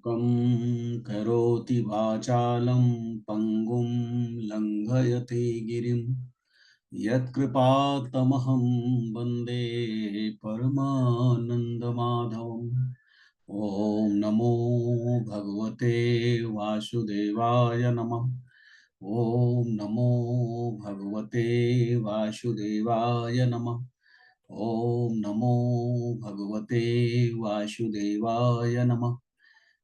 मूकं करोति वाचालं पङ्गुं लङ्घयते गिरिं यत्कृपातमहं वन्दे परमानन्दमाधवम्। ॐ नमो भगवते वासुदेवाय नमः। ॐ नमो भगवते वासुदेवाय नमः। ॐ नमो भगवते वासुदेवाय नमः।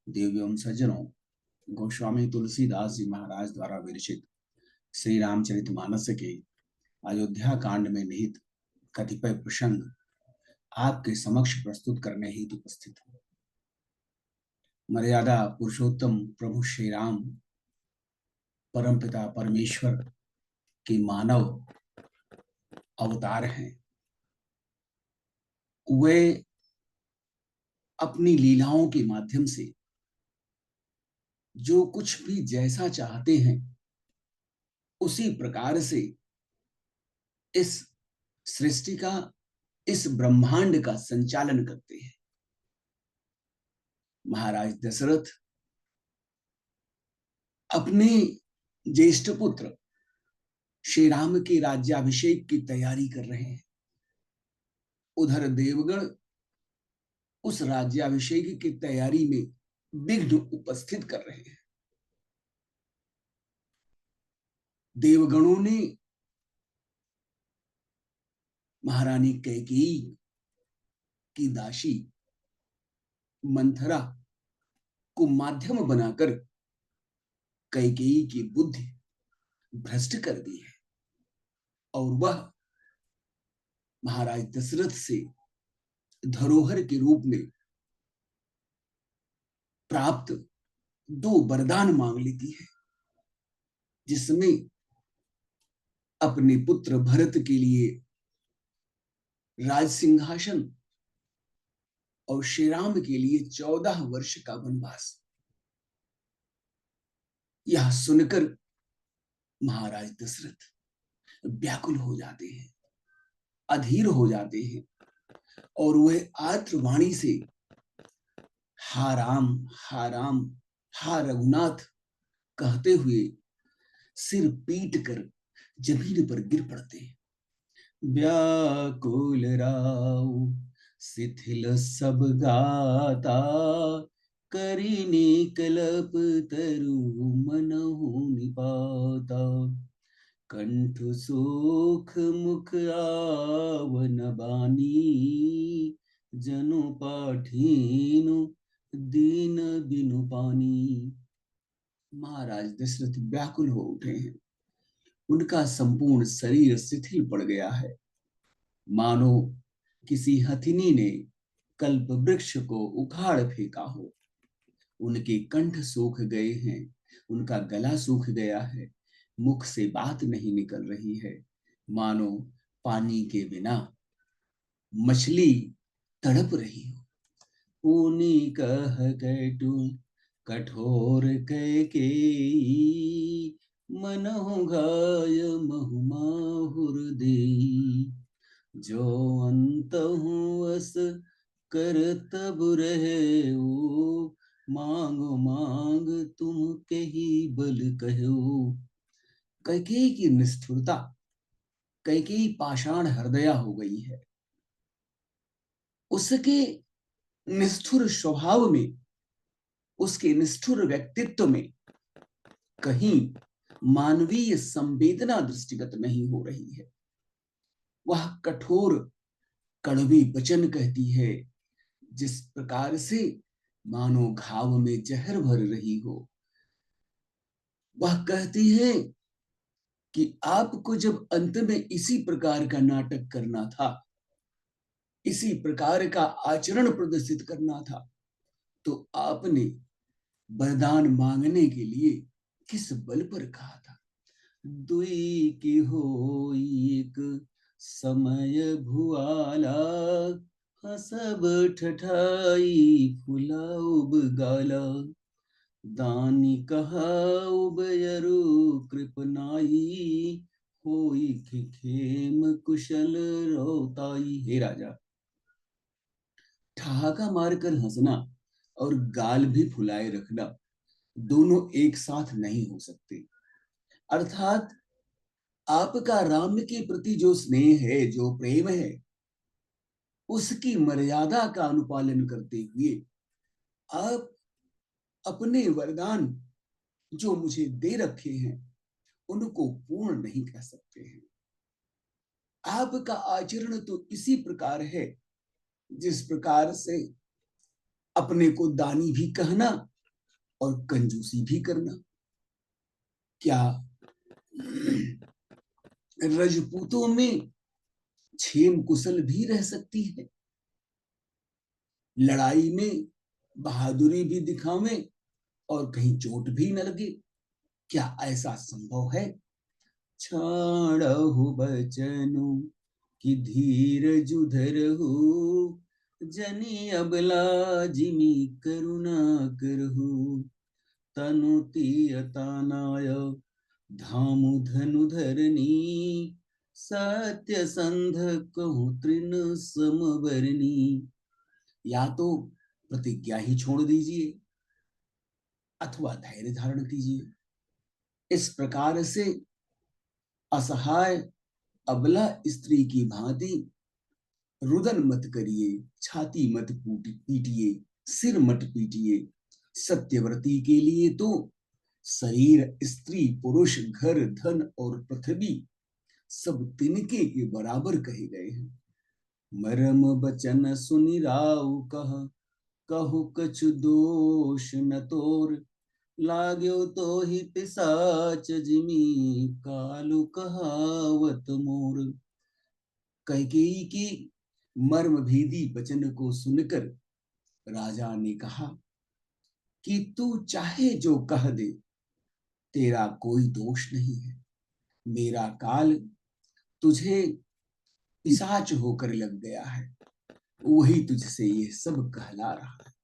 देवियों सज्जनों, गोस्वामी तुलसीदास जी महाराज द्वारा विरचित श्री रामचरितमानस के अयोध्या कांड में निहित कतिपय प्रसंग आपके समक्ष प्रस्तुत करने हेतु उपस्थित हूं। मर्यादा पुरुषोत्तम प्रभु श्री राम परमपिता परमेश्वर के मानव अवतार हैं। वे अपनी लीलाओं के माध्यम से जो कुछ भी जैसा चाहते हैं उसी प्रकार से इस सृष्टि का, इस ब्रह्मांड का संचालन करते हैं। महाराज दशरथ अपने ज्येष्ठ पुत्र श्री राम के राज्याभिषेक की तैयारी कर रहे हैं। उधर देवगण उस राज्याभिषेक की तैयारी में विघ्न उपस्थित कर रहे हैं। देवगणों ने महारानी कैकेयी की दासी मंथरा को माध्यम बनाकर कैकेयी की बुद्धि भ्रष्ट कर दी है और वह महाराज दशरथ से धरोहर के रूप में प्राप्त 2 वरदान मांग लेती है, जिसमें अपने पुत्र भरत के लिए राज सिंहासन और श्री राम के लिए 14 वर्ष का वनवास। यह सुनकर महाराज दशरथ व्याकुल हो जाते हैं, अधीर हो जाते हैं और वह आर्तवाणी से हा राम, हा राम, हा रघुनाथ कहते हुए सिर पीट कर जमीन पर गिर पड़ते हैं। व्याकुल राव शिथिल सब गाता, करिनी कलप तरु मनहु निपाता। कंठ सुख मुख आवन बानी, जनु पाठीनु दीन बिनु पानी। महाराज दशरथ व्याकुल हो उठे हैं। उनका संपूर्ण शरीर शिथिल पड़ गया है, मानो किसी हथिनी ने कल्प वृक्ष को उखाड़ फेंका हो। उनके कंठ सूख गए हैं, उनका गला सूख गया है, मुख से बात नहीं निकल रही है, मानो पानी के बिना मछली तड़प रही हो। ऊनी कह कैटु कठोर कैकेयी, मनहु घाय महु माहुर देई। जो अंतहु अस कर तब रहे ओ, मांगो मांग तुम कही बल कहो। कैकेयी की निष्ठुरता, कैकेयी पाषाण हृदया हो गई है। उसके निष्ठुर स्वभाव में, उसके निष्ठुर व्यक्तित्व में कहीं मानवीय संवेदना दृष्टिगत नहीं हो रही है। वह कठोर कड़वी वचन कहती है, जिस प्रकार से मानो घाव में जहर भर रही हो। वह कहती है कि आपको जब अंत में इसी प्रकार का नाटक करना था, इसी प्रकार का आचरण प्रदर्शित करना था, तो आपने वरदान मांगने के लिए किस बल पर कहा था। दुई की हो एक समय भुआला, हसब ठठाई फुलाउब गाला। दानी कहा उबयरु कृपनाई, होई खेम कुशल रोताई। हे राजा, ठहाका मारकर हंसना और गाल भी फुलाए रखना दोनों एक साथ नहीं हो सकते। अर्थात आपका राम के प्रति जो स्नेह है, जो प्रेम है, उसकी मर्यादा का अनुपालन करते हुए आप अपने वरदान जो मुझे दे रखे हैं उनको पूर्ण नहीं कर सकते हैं। आपका आचरण तो इसी प्रकार है जिस प्रकार से अपने को दानी भी कहना और कंजूसी भी करना। क्या रजपूतों में क्षेम कुशल भी रह सकती है? लड़ाई में बहादुरी भी दिखावें और कहीं चोट भी न लगे, क्या ऐसा संभव है? छाड़हु बचनु कि धीरज धरहु, जनि अबला जिमि करुणा करहु, तनु तियतानाय धामु धनु धरनी, सत्य संध कहूं तृण समबरनी। या तो प्रतिज्ञा ही छोड़ दीजिए अथवा धैर्य धारण कीजिए। इस प्रकार से असहाय अबला स्त्री की भांति रुदन मत करिए, छाती मत पीटिए, सिर मत पीटिए। सत्यव्रती के लिए तो शरीर, स्त्री, पुरुष, घर, धन और पृथ्वी सब तिनके के बराबर कहे गए हैं। मरम बचन सुनि राउ कह, कहु कछु दोष न तोर, लाग्यो तो ही पिसाच जिमी कालु कहावत मोर। कैकेयी की मर्म भेदी वचन को सुनकर राजा ने कहा कि तू चाहे जो कह दे, तेरा कोई दोष नहीं है। मेरा काल तुझे पिशाच होकर लग गया है, वही तुझसे ये सब कहला रहा है।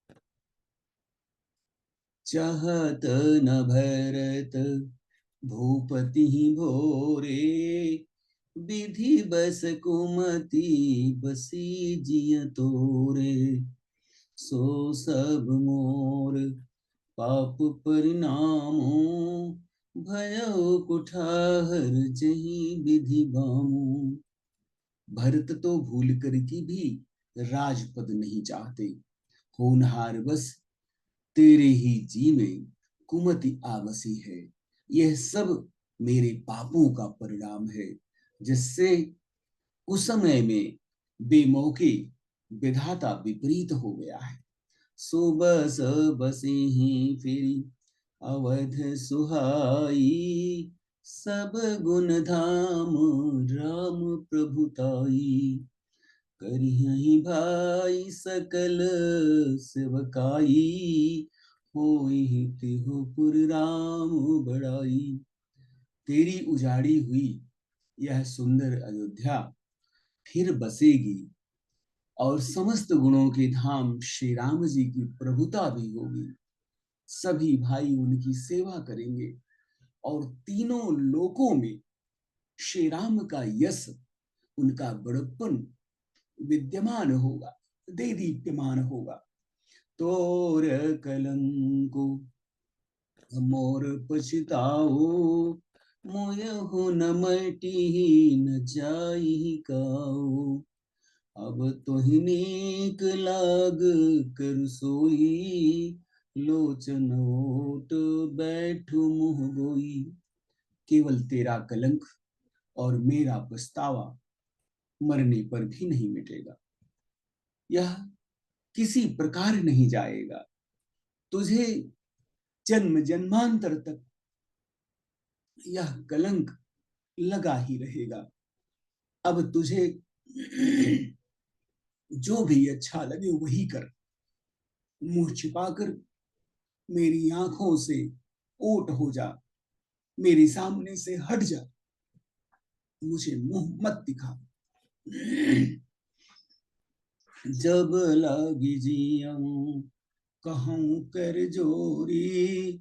चाहत न भरत भूपति भोरे, विधि बस कुमति बसी जिय तोरे, सो सब मोर पाप परिणामो, भयो कुठार जही विधि बामू। भरत तो भूल कर की भी राजपद नहीं चाहते, होनहार बस तेरे ही जी में कुमति आवसी है। यह सब मेरे पापों का परिणाम है, जिससे उस समय में बेमौके विधाता विपरीत हो गया है। सो बस बसे ही फिरी अवध सुहाई, सब गुण धाम राम प्रभुताई, करिहि भाई सकल सेवकाई, होई तिहु पुर राम बड़ाई। तेरी उजाड़ी हुई यह सुंदर अयोध्या फिर बसेगी और समस्त गुणों के धाम श्री राम जी की प्रभुता भी होगी। सभी भाई उनकी सेवा करेंगे और तीनों लोकों में श्री राम का यश, उनका बड़प्पन विद्यमान होगा, दे दीप्यमान होगा। तोर कलंको मोर पछताओ, मोयहु न मटी न जाई काओ, अब तोहि नीक लाग कर सोई, लोचन ओट बैठु मुँह गोई। केवल तेरा कलंक और मेरा पछतावा मरने पर भी नहीं मिटेगा, यह किसी प्रकार नहीं जाएगा। तुझे जन्म जन्मांतर तक यह कलंक लगा ही रहेगा। अब तुझे जो भी अच्छा लगे वही कर, मुंह छिपाकर मेरी आंखों से ओट हो जा, मेरे सामने से हट जा, मुझे मुंह मत दिखा। जब लागी जियऊं कहूं कर जोरी,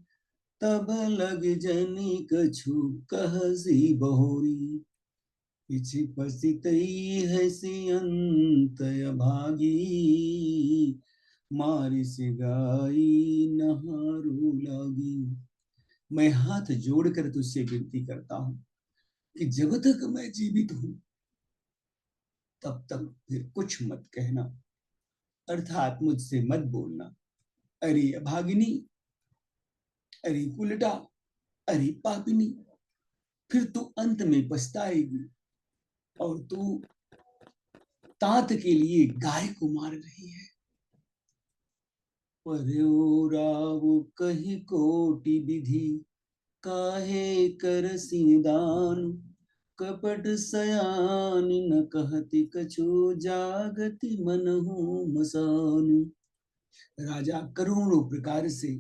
तब लग जनी कछु कहसी बहोरी, पिछि पसितई है सियंत भागी, मारी से गाई नहारू लागी। मैं हाथ जोड़कर तुझसे विनती करता हूं कि जब तक मैं जीवित हूं तब तक फिर कुछ मत कहना, अर्थात मुझसे मत बोलना। अरे अभागिनी, अरे उल्टा, अरे पापिनी, फिर तू अंत में पछताएगी और तू तात के लिए गाय को मार रही है। पर्यो राव कही कोटि विधि, काहे करसि दान। कपट सयान न कहति कछु, जागति मनहु मसान। राजा करोड़ों प्रकार से,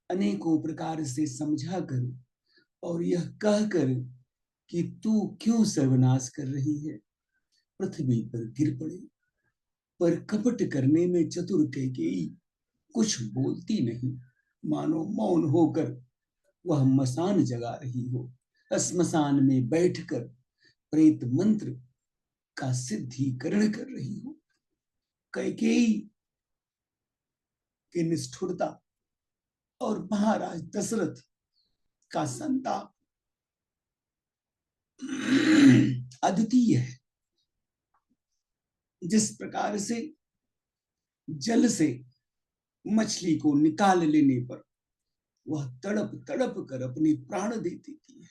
अनेकों प्रकार से समझा कर और यह कहकर कि तू क्यों सर्वनाश कर रही है, पृथ्वी पर गिर पड़े। पर कपट करने में चतुर कैकेयी कुछ बोलती नहीं, मानो मौन होकर वह मसान जगा रही हो, श्मशान में बैठकर प्रेत मंत्र का सिद्धिकरण कर रही हो। कैकेयी की निष्ठुरता और महाराज दशरथ का संताप अद्वितीय है। जिस प्रकार से जल से मछली को निकाल लेने पर वह तड़प तड़प कर अपने प्राण दे देती है,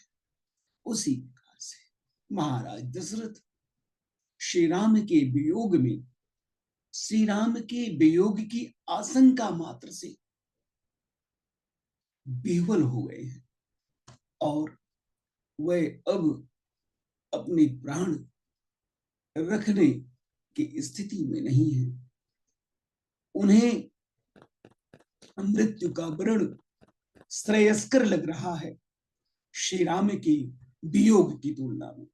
उसी प्रकार से महाराज दशरथ श्री राम के वियोग में, श्री राम के वियोग की आशंका मात्र से बेवल हो गए हैं और वह अब अपने प्राण रखने की स्थिति में नहीं है। उन्हें मृत्यु का वर्ण श्रेयस्कर लग रहा है श्री राम के वियोग की तुलना में।